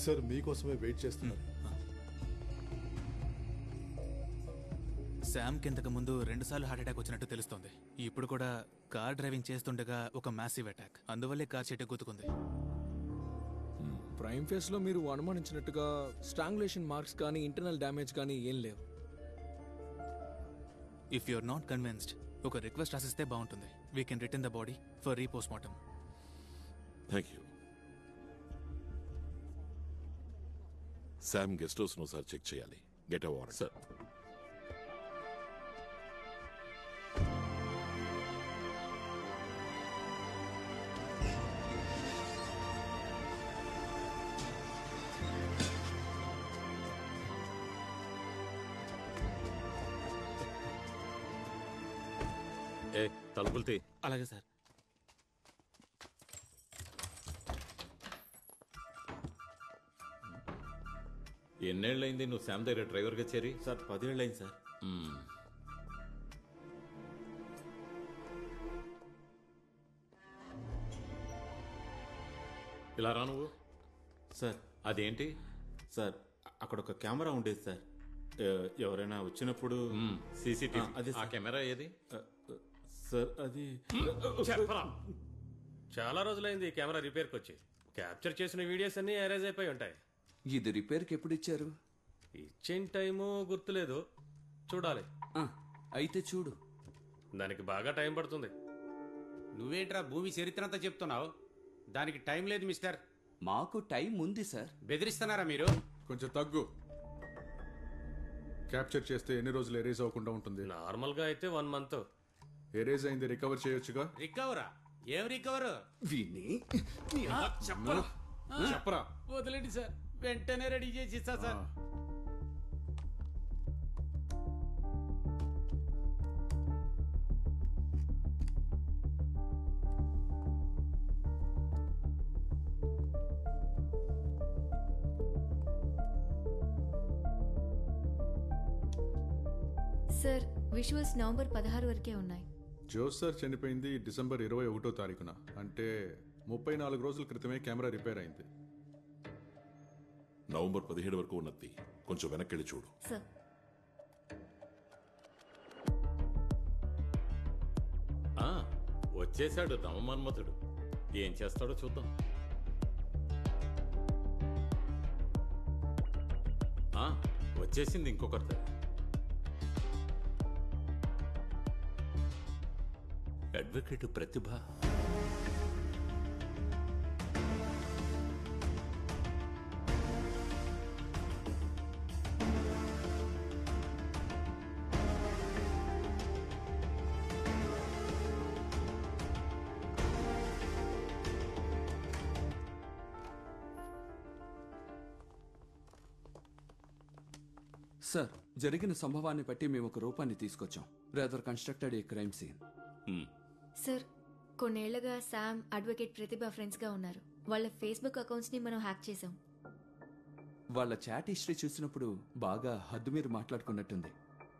Sir మీకోసమే wait చేస్తున్నాను. Sam కిందకు ముందు 2 సార్లు హార్ట్ అటాక్ వచ్చినట్టు తెలుస్తోంది. ఇప్పుడు కూడా కార్ డ్రైవింగ్ చేస్తుండగా ఒక మ్యాసివ్ అటాక్, అందువల్లే కార్ చెట్టు గుద్దుకుంది. ప్రైమ్ ఫేస్ లో మీరు అనుమానించినట్టుగా స్ట్రాంగులేషన్ మార్క్స్ కానీ ఇంటర్నల్ డ్యామేజ్ కానీ ఏం లేవు. ఇఫ్ యూఆర్ నాట్ కన్విన్స్డ్ ఒక రిక్వెస్ట్ రాసిస్తే బాగుంటుంది. We can return the body for repost mortem. Thank you. Sam guest house ఒకసారి చెక్ చేయాలి. Get a warrant. సార్ తలుపులు తీ. అలాగే సార్. ఎన్నేళ్ళైంది నువ్వు శామ్ దగ్గర డ్రైవర్గా చేరి? సార్ 10 ఏళ్ళైంది సార్. ఇలా రా నువ్వు. సార్ అదేంటి? సార్ అక్కడ ఒక కెమెరా ఉండేది సార్. ఎవరైనా వచ్చినప్పుడు సీసీటీవీ. అదే ఆ కెమెరా ఏది? సార్ అది చెప్పరా. చాలా రోజులైంది ఈ కెమెరా రిపేర్కి వచ్చి. క్యాప్చర్ చేసిన వీడియోస్ అన్ని అరేంజ్ అయిపోయి ఉంటాయి. ఇది రిపేర్కి ఎప్పుడు ఇచ్చారు? ఇచ్చిన టైము గుర్తులేదు, చూడాలి. అయితే చూడు. దానికి బాగా టైం పడుతుంది. నువ్వేంట్రా భూమి చరిత్ర అంతా చెప్తున్నావు? దానికి టైం లేదు మిస్టర్. మాకు టైం ఉంది సార్. బెదిరిస్తున్నారా మీరు? కొంచెం తగ్గు. క్యాప్చర్ చేస్తే ఎన్ని రోజులు ఎరేజ్ అవ్వకుండా ఉంటుంది? నార్మల్ గా అయితే 1 మంత్. ఎరేజ్ అయింది రికవర్ చేయొచ్చుగా. రికవరా? ఏం రికవర్? విని చెప్పరా. వదిలేండి సార్, వెంటనే రెడీ చేసి ఇస్తా సార్. సార్ విజువల్స్ నవంబర్ 16 వరకే ఉన్నాయి. జోస్ సార్ చనిపోయింది డిసెంబర్ 21వ తారీఖున. అంటే 34 రోజుల క్రితమే కెమెరా రిపేర్ అయింది. నవంబర్ 17 వరకు ఉన్నది. కొంచెం వెనక్కి చూడు. సార్ వచ్చేశాడు నవమన్మథుడు. ఏం చేస్తాడో చూద్దాం. వచ్చేసింది ఇంకొకరితో. అడ్వకేట్ ప్రతిభ. సార్, జరిగిన సంభవాన్ని బట్టి మేము ఒక రూపాన్ని తీసుకొచ్చాం. Rather constructed a crime scene. Sir కొన్నేళ్లుగా శామ్ అడ్వకేట్ ప్రతిభ ఫ్రెండ్స్ గా ఉన్నారు. వాళ్ళ ఫేస్బుక్ అకౌంట్స్ ని మనం హ్యాక్ చేసాం. వాళ్ళ చాట్ హిస్టరీ చూసినప్పుడు బాగా హద్దు మీరు మాట్లాడుకున్నట్టుంది.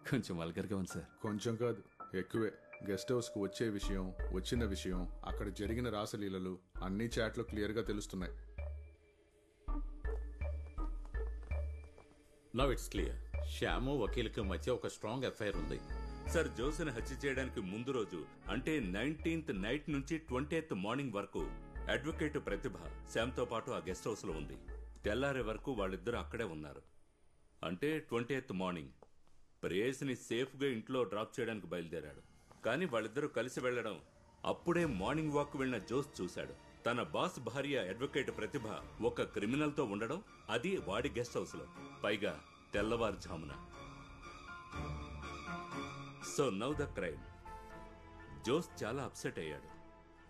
కొంచెం వల్గర్గా ఉంది సార్. కొంచెం కాదు, ఎక్కువే. గెస్ట్ హౌస్ కు వచ్చే విషయం, వచ్చిన విషయం, అక్కడ జరిగిన రాసలీలలు అన్ని చాట్లో క్లియర్ గా తెలుస్తున్నాయి. Now it's clear. శ్యాము వకీల్కి మధ్య ఒక స్ట్రాంగ్ ఎఫ్ఐఆర్ ఉంది. సార్, జోస్ని హత్య చేయడానికి ముందు రోజు అంటే 19th నైట్ నుంచి 20th మార్నింగ్ వరకు అడ్వకేట్ ప్రతిభ శ్యామ్తో పాటు ఆ గెస్ట్ హౌస్ లో ఉంది. తెల్లారే వరకు వాళ్ళిద్దరూ అక్కడే ఉన్నారు. అంటే 20th మార్నింగ్ ప్రేయస్ని సేఫ్ గా ఇంట్లో డ్రాప్ చేయడానికి బయలుదేరాడు. కానీ వాళ్ళిద్దరూ కలిసి వెళ్లడం అప్పుడే మార్నింగ్ వాక్ వెళ్లిన జోస్ చూశాడు. తన బాస్ భార్య అడ్వకేట్ ప్రతిభ ఒక క్రిమినల్ తో ఉండడం, అది వాడి గెస్ట్ హౌస్ లో, పైగా తెల్లవారుజామున. So now the crime. Jose చాలా అప్సెట్ అయ్యాడు.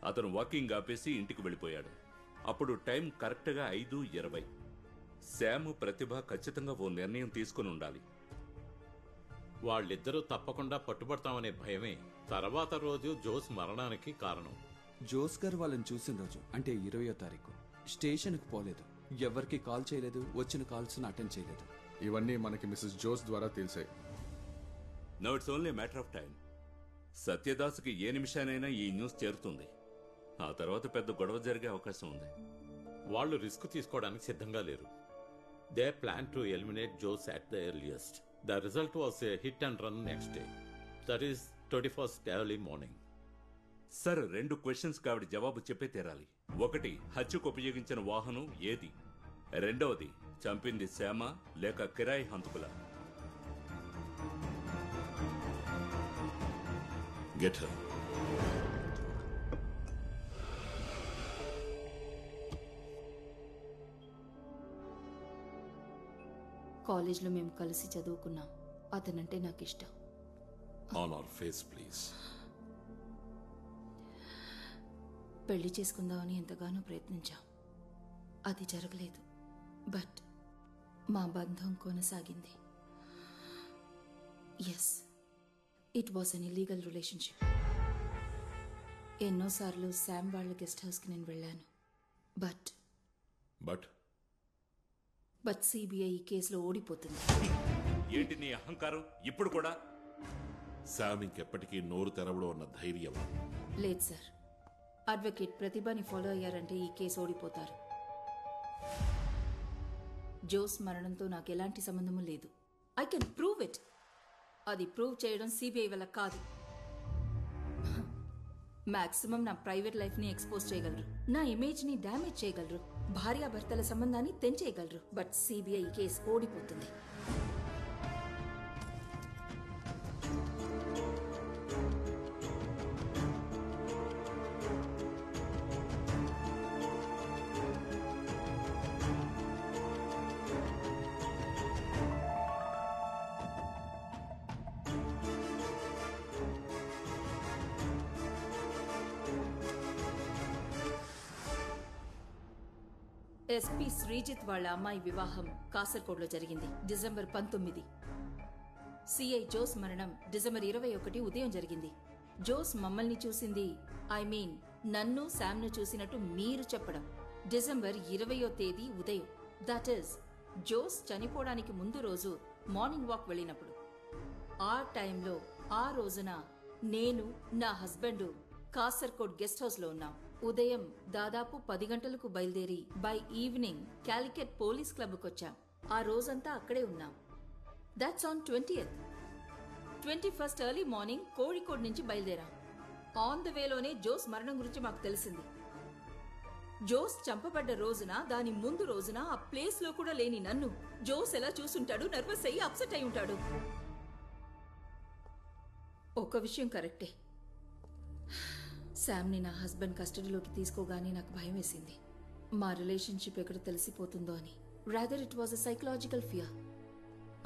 అతను వాకింగ్ ఆపేసి ఇంటికి వెళ్ళిపోయాడు. అప్పుడు టైం కరెక్ట్గా 5:20. శామ్ ప్రతిభ ఖచ్చితంగా ఓ నిర్ణయం తీసుకుని ఉండాలి. వాళ్ళిద్దరూ తప్పకుండా పట్టుబడతామనే భయమే తర్వాత రోజు జోస్ మరణానికి కారణం. జోస్ గారు వాళ్ళని చూసిన రోజు అంటే 20వ తారీఖు స్టేషన్కి పోలేదు. ఎవరికి కాల్ చేయలేదు, వచ్చిన కాల్స్ అటెండ్ చేయలేదు. ఇవన్నీ మనకి మిస్సెస్ జోస్ ద్వారా తెలిసాయి. Now it's only matter of time. సత్యదాస్కి ఏ నిమిషానైనా ఈ న్యూస్ చేరుతుంది. ఆ తర్వాత పెద్ద గొడవ జరిగే అవకాశం ఉంది. వాళ్ళు రిస్క్ తీసుకోవడానికి సిద్ధంగా లేరు. They planned to eliminate Jose at the earliest. The result was a hit and run next day. That is 21st early morning. Sir 2 questions ఆవిడ జవాబు చెప్పే తీరాలి. 1, హత్యకు ఉపయోగించిన వాహనం ఏది? 2, చంపింది శ్యామ లేక కిరాయి హంతకుల? Get her. కాలేజ్లో మేము కలిసి చదువుకున్నాం. అతనంటే నాకు ఇష్టం. On our face, please. పెళ్లి చేసుకుందామని ఎంతగానో ప్రయత్నించాం. అది జరగలేదు. బట్ మా బంధం కొనసాగింది. Yes, it was an illegal relationship. ఎన్నోసార్లు శామ్ వాళ్ళ గెస్ట్ హౌస్కి నేను వెళ్ళాను. బట్ సిబిఐ ఈ కేసులో ఓడిపోతుంది. ఏంటి నీ అహంకారం ఇప్పుడు కూడా? శామ్ ఇంకెప్పటికీ నోరు తెరవడం అన్న ధైర్యం లేదు సార్. అడ్వకేట్ ప్రతిభని ఫాలో అయ్యారంటే ఈ కేసు ఓడిపోతారు. జోస్ మరణంతో నాకు ఎలాంటి సంబంధము లేదు. I can prove it. అది ప్రూవ్ చేయడం సిబిఐ వల్ల కాదు. మాక్సిమం నా ప్రైవేట్ లైఫ్ని ఎక్స్పోజ్ చేయగలరు, నా ఇమేజ్ని డ్యామేజ్ చేయగలరు, భార్యాభర్తల సంబంధాన్ని తెంచేయగలరు. బట్ సిబిఐ కేసు ఓడిపోతుంది. ఎస్పీ శ్రీజిత్ వాళ్ళ అమ్మాయి వివాహం కాసర్కోడ్లో జరిగింది డిసెంబర్ 19. సిఐ జోస్ మరణం డిసెంబర్ 21 ఉదయం జరిగింది. జోస్ మమ్మల్ని చూసింది, ఐ మీన్ నన్ను శామ్ను చూసినట్టు మీరు చెప్పడం డిసెంబర్ 20వ తేదీ ఉదయం. దట్ ఈస్ జోస్ చనిపోవడానికి ముందు రోజు మార్నింగ్ వాక్ వెళ్ళినప్పుడు. ఆ టైంలో ఆ రోజున నేను నా హస్బెండ్ కాసర్కోడ్ గెస్ట్ హౌస్లో ఉన్నాం. ఉదయం దాదాపు 10 గంటలకు బయలుదేరి బై ఈవినింగ్ క్యాలికెట్ పోలీస్ క్లబ్కి వచ్చాం. ఆ రోజంతా అక్కడే ఉన్నాం. That's on 20th. 21st early morning Kozhikode నుంచి బయలుదేరాం. ఆన్ ద వేలోనే జోస్ మరణం గురించి మాకు తెలిసింది. జోస్ చంపబడ్డ రోజున, దాని ముందు రోజున ఆ ప్లేస్ లో కూడా లేని నన్ను జోస్ ఎలా చూసుంటాడు? నర్వస్ అయ్యి అప్సెట్ అయి ఉంటాడు. ఒక విషయం కరెక్టే, శామ్ని నా హస్బెండ్ కస్టడీలోకి తీసుకోగానే నాకు భయం వేసింది. మా రిలేషన్షిప్ ఎక్కడ తెలిసిపోతుందో అని. Rather it was a psychological fear.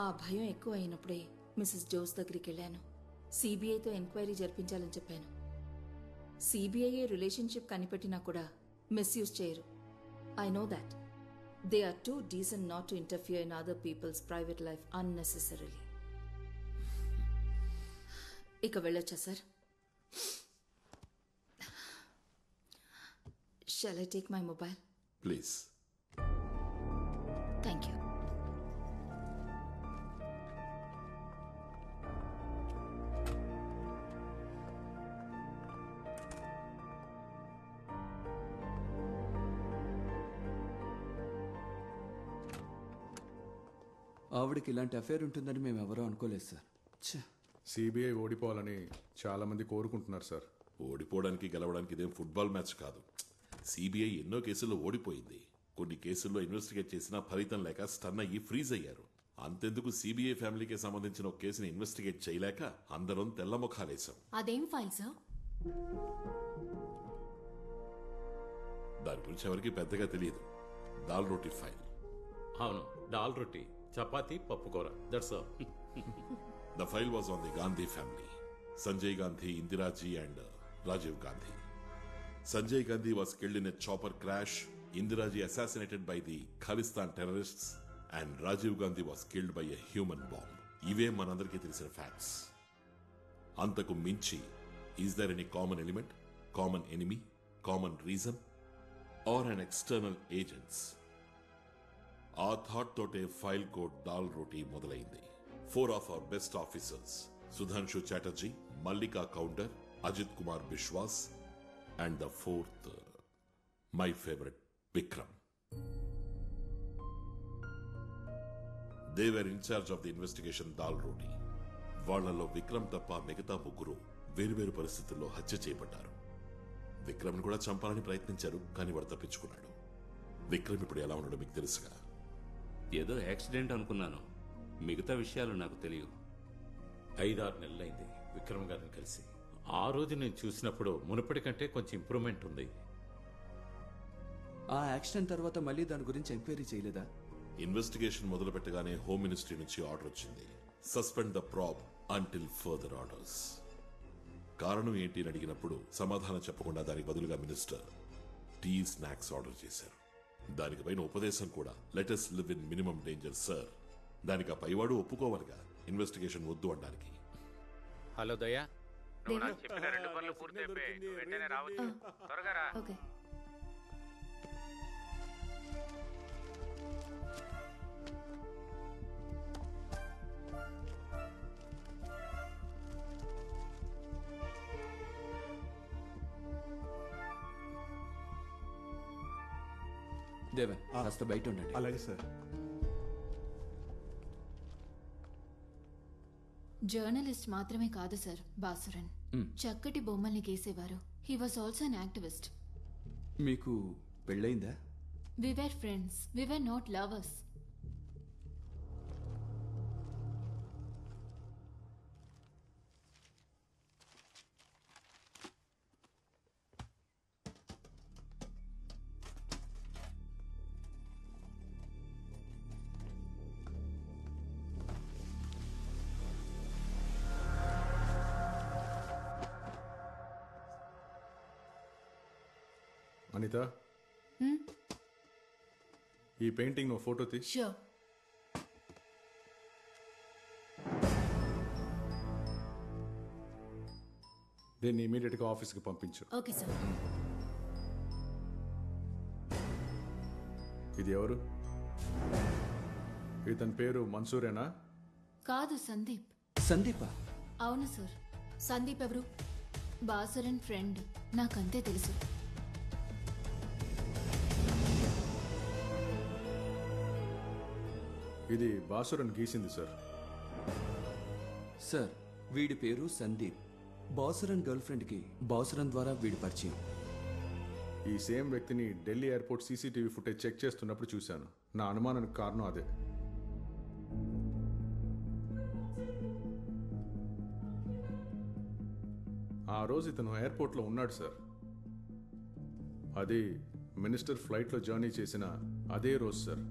ఆ భయం ఎక్కువ అయినప్పుడే మిసెస్ జోస్ దగ్గరికి వెళ్ళాను. సిబిఐతో ఎంక్వైరీ జరిపించాలని చెప్పాను. సిబిఐ రిలేషన్షిప్ కనిపెట్టినా కూడా మిస్యూజ్ చేయరు. I know that. They are too decent not to interfere in other people's private life unnecessarily. ఇక వెళ్ళొచ్చా sir? Shall I take my mobile? Please. Thank you. ఆవిడకి ఇలాంటి అఫేర్ ఉంటుందని మేము ఎవరూ అనుకోలేదు సార్. సిబిఐ ఓడిపోవాలని చాలా మంది కోరుకుంటున్నారు సార్. ఓడిపోవడానికి గెలవడానికి ఇదేం ఫుట్బాల్ మ్యాచ్ కాదు. సిబిఐ ఎన్నో కేసుల్లో ఓడిపోయింది. కొన్ని కేసుల్లో ఇన్వెస్టిగేట్ చేసినా ఫలితం లేక స్టన్ అయ్యి ఫ్రీజ్ అయ్యారు. అంతెందుకు సిబిఐ ఫ్యామిలీకి సంబంధించిన ఒక కేసుని ఇన్వెస్టిగేట్ చేయలేక అందరం తెల్లముఖాలేశాం. అదేం ఫైల్ సార్? దాని గురించి ఎవరికి పెద్దగా తెలియదు. దాల్ రోటీ ఫైల్. అవును, దాల్ రొట్టి, చపాతీ, పప్పుకూర. That's all. The file was on the Gandhi family. Sanjay Gandhi, Indiraji and Rajiv Gandhi. Sanjay Gandhi was killed in a chopper crash. Indiraji assassinated by the Khalistan terrorists. And Rajiv Gandhi was killed by a human bomb. ఇవే మనందరికీ తెలిసిన facts. అంతకు మించి is there any common element, common enemy, common reason or an external agents? ఆ thought తోటే file code Dal Roti మొదలైంది. 4 of our best officers, Sudhanshu Chatterjee, Mallika Counter, Ajit Kumar Bishwas, and the 4th, my favorite, Vikram. They were incharge of the investigation dal roti. వాళ్లలో విక్రమ్ తప్ప మిగతా ముగ్గురు వేరువేరు పరిస్థితుల్లో హత్య చేయబడ్డారు. విక్రమ్ని కూడా చంపాలని ప్రయత్నించారు, కానీ వాడు తప్పించుకున్నాడు. విక్రమ్ ఇప్పుడు ఎలా ఉన్నాడో మీకు తెలుసుగా? ఏదో యాక్సిడెంట్ అనుకున్నాను, మిగతా విషయాలు నాకు తెలియవు. 5-6 నెలలైంది విక్రమ్ గారిని కలిసి. ఆ రోజు నేను చూసినప్పుడు మునుపటి కంటే కొంచెం ఇంప్రూవ్మెంట్ ఉంది. ఆ యాక్సిడెంట్ తర్వాత మళ్ళీ దాని గురించి ఎంక్వైరీ చేయలేదా? ఇన్వెస్టిగేషన్ మొదలు పెట్టగానే హోమ్ మినిస్ట్రీ నుంచి ఆర్డర్ వచ్చింది, suspend the ప్రాబ్ until further orders. కారణం ఏంటి అని అడిగినప్పుడు సమాధానం చెప్పకుండా దానికి బదులుగా మినిస్టర్ టీ స్నాక్స్ ఆర్డర్ చేశారు. దానికి పైన ఉపదేశం కూడా, let us live in minimum danger sir. దానికి ఆ పైవాడు ఒప్పుకోవాలిగా ఇన్వెస్టిగేషన్ వద్దు అనడానికి. హలో దయా, దేవా. నాకు చెప్పిన 2 పనులు పూర్తి అయిపోయాయి. నువ్వు వెంటనే రావచ్చు. త్వరగా రా. ఓకే. దేవన్, కాస్త బయట ఉండండి. అలాగే సార్. జర్నలిస్ట్ మాత్రమే కాదు సార్ బాసురన్. చక్కటి బొమ్మల్ని గీసేవారు. He was also an activist. మీకు పెళ్ళయిందా? We were friends, we were not lovers. Anitha, ఈ పెయింటింగ్ నువ్వు ఫోటో తీ. ష్యూర్. దీన్ని ఇమీడియట్గా ఆఫీస్కి పంపించు. Okay sir. ఇది ఎవరు? ఇతని పేరు మన్సూరేనా? కాదు, సందీప్. సందీపా? అవును సార్. సందీప్ ఎవరు? బాసురన్ ఫ్రెండ్. నాకంతే తెలుసు. ఇది బాసురన్ గీసింది సార్. సార్, వీడి పేరు సందీప్. బాసురన్ గర్ల్ ఫ్రెండ్కి బాసురన్ ద్వారా వీడి పరిచయం. ఈ సేమ్ వ్యక్తిని Delhi airport CCTV footage check చేస్తున్నప్పుడు చూశాను. నా అనుమానానికి కారణం అదే. ఆ రోజు ఇతను ఎయిర్పోర్ట్లో ఉన్నాడు సార్. అది మినిస్టర్ ఫ్లైట్లో జర్నీ చేసిన అదే రోజు సార్.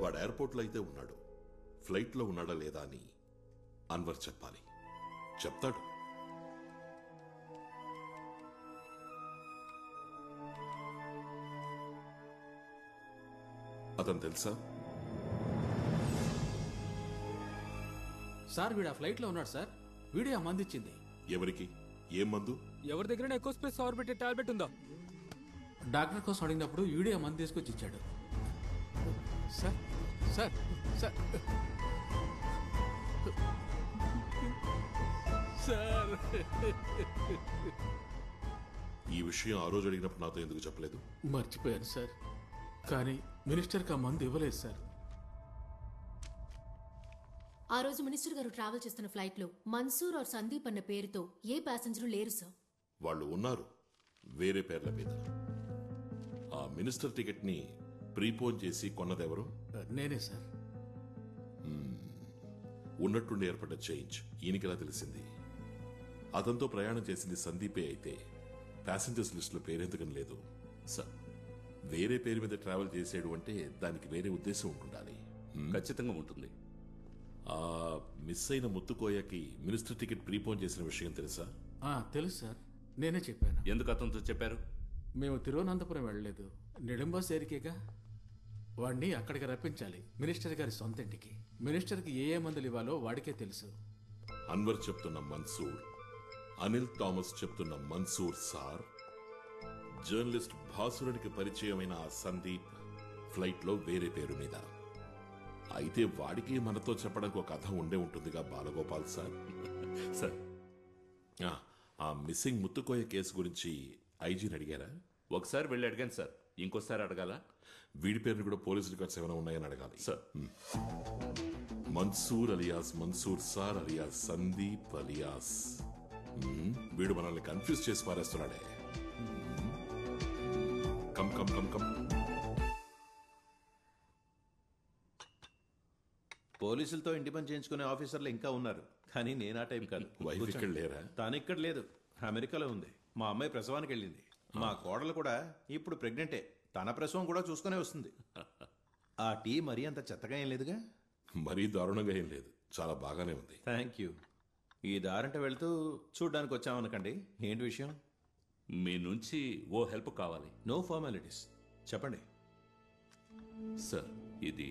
వాడు ఎయిర్పోర్ట్లో అయితే ఉన్నాడు, ఫ్లైట్లో ఉన్నాడా లేదా అని అన్వర్ చెప్పాలి. చెప్తాడు. అతను తెలుసా? సార్, వీడు ఆ ఫ్లైట్లో ఉన్నాడు సార్. వీడియో ఆ మందు ఇచ్చింది. ఎవరికి? ఏం మందు? ఎవరి దగ్గర ఎక్కువ స్పేస్ ఆర్బిట్ టాబ్లెట్ ఉందా? డాక్టర్ కోసం అడిగినప్పుడు వీడియో ఆ మందు తీసుకొచ్చి ఇచ్చాడు. సార్ సార్ సార్ సార్, ఈ విషయం ఆ రోజు అడిగినప్పుడు నాతో ఎందుకు చెప్పలేదు? మర్చిపోయాను సార్. కానీ మినిస్టర్కి ఆ మందు ఇవ్వలేదు సార్. ఆ రోజు మినిస్టర్ గారు ట్రావెల్ చేస్తున్న ఫ్లైట్ లో మన్సూర్ और సందీప్ అన్న పేరుతో ఏ ప్యాసింజర్ లేరు సార్. వాళ్ళు ఉన్నారు, వేరే పేర్ల మీద. ఆ మినిస్టర్ టికెట్ ని ప్రీపోన్ చేసి కొన్నదెవరు? నేనే సార్. ఉన్నట్టుండి ఏర్పడ్డ చేంజ్ ఈయనకెలా తెలిసింది? అతనితో ప్రయాణం చేసింది సందీపే అయితే ప్యాసింజర్స్ లిస్ట్ లో పేరెందుకని లేదు? సార్, వేరే పేరు మీద ట్రావెల్ చేసాడు అంటే దానికి వేరే ఉద్దేశం ఉంటుండాలి. ఖచ్చితంగా ఉంటుంది. ఆ మిస్ అయిన ముత్తుకోయకి మినిస్టర్ టికెట్ ప్రీపోన్ చేసిన విషయం తెలుసా? తెలుసు సార్, నేనే చెప్పాను. ఎందుకు అతనితో చెప్పారు? మేము తిరువనంతపురం వెళ్ళలేదు, నిడంబస్ ఏరికేగా. వాడిని అక్కడికి రప్పించాలి, మినిస్టర్ గారి సొంత ఇంటికి. మినిస్టర్కి ఏ మందులు ఇవ్వాలో వాడికే తెలుసు. అన్వర్ చెప్తున్న మన్సూర్, అనిల్ థామస్ చెప్తున్న మన్సూర్ సార్, జర్నలిస్ట్ భాసురునికి పరిచయమైన ఆ సందీప్ ఫ్లైట్ లో వేరే పేరు మీద. అయితే వాడికి మనతో చెప్పడానికి ఒక కథ ఉండే ఉంటుందిగా బాలగోపాల్ సార్. సార్, ఆ మిస్సింగ్ ముత్తుకోయ కేసు గురించి ఐజీని అడిగారా? ఒకసారి వెళ్ళి అడిగాను సార్, ఇంకోసారి అడగాల? వీడి పేరుని కూడా పోలీస్ రికార్డ్స్ ఏమైనా ఉన్నాయని అడగాలి sir. Mansoor alias Mansoor sir alias Sandeep alias. వీడు మనల్ని కన్ఫ్యూజ్ చేసి పారేస్తున్నాడే. Come come come come. పోలీసులతో ఇంటి పని చేయించుకునే ఆఫీసర్లు ఇంకా ఉన్నారు, కానీ నేను ఆ టైం కాదు. వైఫ్ ఇక్కడ లేరా? తాను ఇక్కడ లేదు, అమెరికాలో ఉంది. మా అమ్మాయి ప్రసవానికి వెళ్ళింది. మా కోడలు కూడా ఇప్పుడు ప్రెగ్నెంటే. తన ప్రసవం కూడా చూసుకునే వస్తుంది. ఆ టీ మరీ అంత చెత్తగా ఏం లేదుగా? మరీ దారుణంగా ఏం లేదు, చాలా బాగానే ఉంది. Thank you. ఈ దారంట వెళ్తూ చూడ్డానికి వచ్చామనకండి. ఏంటి విషయం? మీ నుంచి ఓ హెల్ప్ కావాలి. నో ఫార్మాలిటీస్, చెప్పండి. సార్, ఇది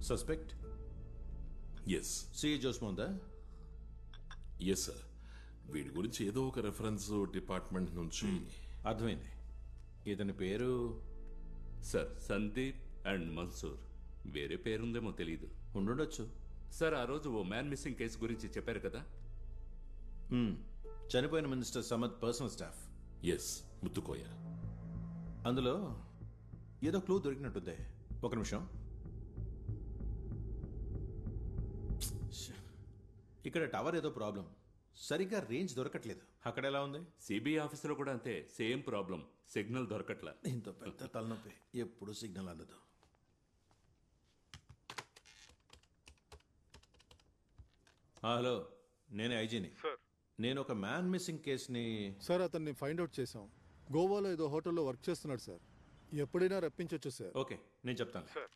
సస్పెక్ట్ ఎస్ సిఏ జోస్మోందా? Yes sir. వీడి గురించి ఏదో ఒక రెఫరెన్స్ డిపార్ట్మెంట్ నుంచి. అర్థమైంది. ఇతని పేరు? Sir, Sandeep and Mansoor. వేరే పేరుందేమో తెలీదు. ఉండుండొచ్చు. సార్, ఆ రోజు ఓ మ్యాన్ మిస్సింగ్ కేసు గురించి చెప్పారు కదా? చనిపోయిన minister Samad personal staff. Yes, Muthukoya. అందులో ఏదో క్లూ దొరికినట్టుంది. ఒక నిమిషం. ఇక్కడ టవర్ ఏదో ప్రాబ్లం, సరిగ్గా రేంజ్ దొరకట్లేదు. అక్కడ ఎలా ఉంది? సిబిఐ ఆఫీసులో కూడా అంతే, సేమ్ ప్రాబ్లం. సిగ్నల్ దొరకట్లా. ఇంత పెద్ద తలనొప్పి, ఎప్పుడు సిగ్నల్ అందదు. హలో, నేనే ఐజీని. నేను ఒక మ్యాన్ మిస్సింగ్ కేసుని. సార్, అతన్ని ఫైండ్ అవుట్ చేసాం. గోవాలో ఏదో హోటల్లో వర్క్ చేస్తున్నాడు సార్. ఎప్పుడైనా రప్పించవచ్చు సార్. ఓకే, నేను చెప్తాను సార్.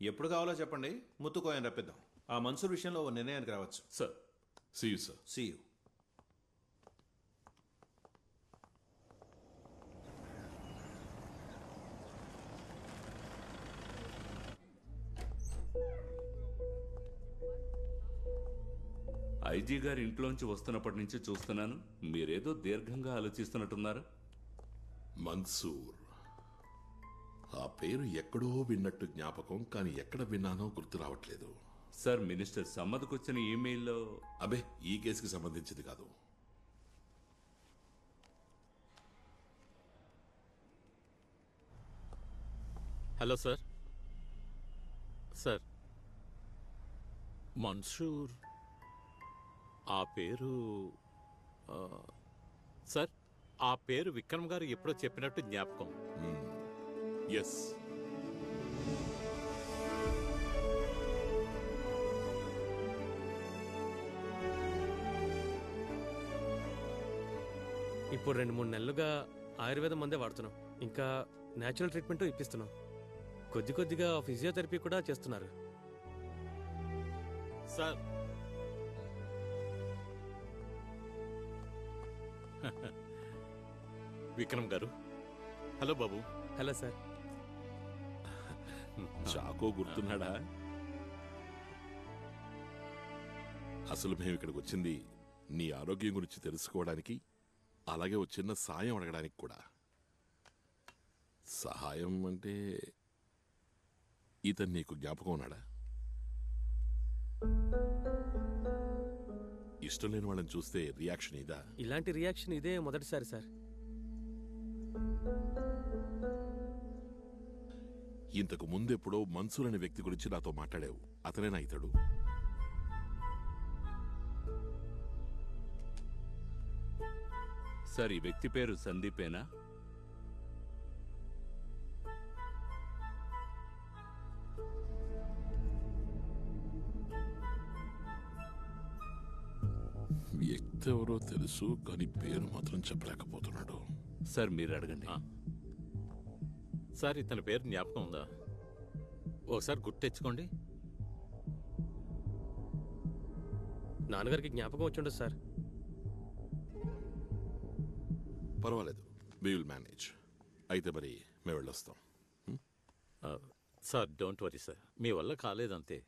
ఎప్పుడు కావాలో చెప్పండి, ముత్తుకోయని రప్పిద్దాం. ఆ మన్సూర్ విషయంలో ఓ నిర్ణయానికి రావచ్చు. Sir, see you sir. See you. IG గారి ఇంట్లోంచి వస్తున్నప్పటి నుంచి చూస్తున్నాను, మీరేదో దీర్ఘంగా ఆలోచిస్తున్నట్టున్నారు. మన్సూర్, ఆ పేరు ఎక్కడో విన్నట్టు జ్ఞాపకం, కానీ ఎక్కడ విన్నానో గుర్తు రావట్లేదు. సార్, మినిస్టర్ సమ్మద్కు వచ్చిన ఈమెయిల్లో. అబే, ఈ కేసుకి సంబంధించింది కాదు. Hello sir. సార్, మన్సూర్ ఆ పేరు సార్, ఆ పేరు విక్రమ్ గారు ఎప్పుడో చెప్పినట్టు జ్ఞాపకం. ఎస్. ఇప్పుడు 2-3 నెలలుగా ఆయుర్వేదం మందే వాడుతున్నాం. ఇంకా న్యాచురల్ ట్రీట్మెంట్ ఇప్పిస్తున్నాం. కొద్దిగా ఫిజియోథెరపీ కూడా చేస్తున్నారు. సార్, విక్రమ్ గారు. హలో బాబు. Hello sir. చాకో గుర్తున్నాడా? అసలు మేము ఇక్కడికి వచ్చింది నీ ఆరోగ్యం గురించి తెలుసుకోవడానికి, అలాగే ఒక చిన్న సాయం అడగడానికి కూడా. సహాయం అంటే ఇతను నీకు జ్ఞాపకం ఉన్నాడా? ఇష్టం లేని వాళ్ళని చూస్తే రియాక్షన్ ఇదా? ఇలాంటి రియాక్షన్ ఇదే మొదటిసారి సార్. ఇంతకు ముందెప్పుడో మన్సూర్ అనే వ్యక్తి గురించి నాతో మాట్లాడావు. అతనేనా ఇతడు? సార్, ఈ వ్యక్తి పేరు సందీపేనా? వ్యక్తి ఎవరో తెలుసు, కానీ పేరు మాత్రం చెప్పలేకపోతున్నాడు. సార్, మీరు అడగండి. సార్, ఇతని పేరు జ్ఞాపకం ఉందా? ఒకసారి గుర్తు తెచ్చుకోండి. నాన్నగారికి జ్ఞాపకం వచ్చిండదు సార్. పర్వాలేదు, వి విల్ మేనేజ్. అయితే మరి మేము వెళ్ళొస్తాం. సార్, డోంట్ వరీ సార్, మీ వల్ల కాలేదంతే.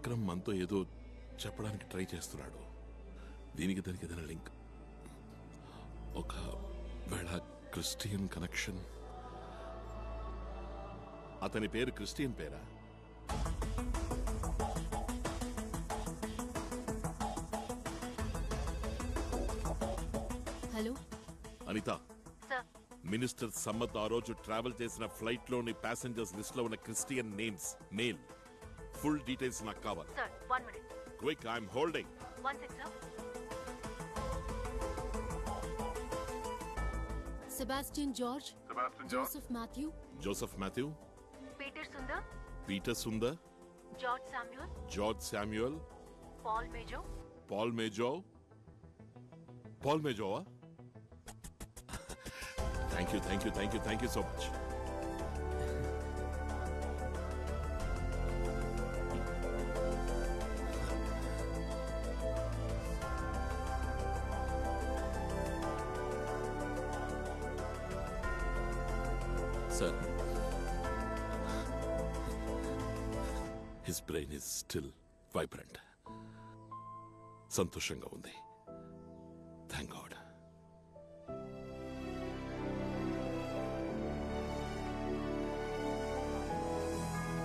విక్రమ్ మనతో ఏదో చెప్పడానికి ట్రై చేస్తున్నాడు. దీనికి దానికి ఏదైనా లింక్, ఒకవేళ క్రిస్టియన్ కనెక్షన్. అతని పేరు క్రిస్టియన్ పేరా? హలో అనిత, మినిస్టర్ సమ్మత్ ఆ రోజు ట్రావెల్ చేసిన ఫ్లైట్ లోని ప్యాసింజర్స్ లిస్ట్ లో ఉన్న Christian names, male, full details నాకు కావాలి. Quick, I'm holding. Sebastian George, Joseph Mathew, Joseph Mathew, Peter Sundar, George Samuel, Paul మేజోవా. Thank you so much. Sir. His brain is still vibrant. సంతోషంగా ఉంది. Thank God.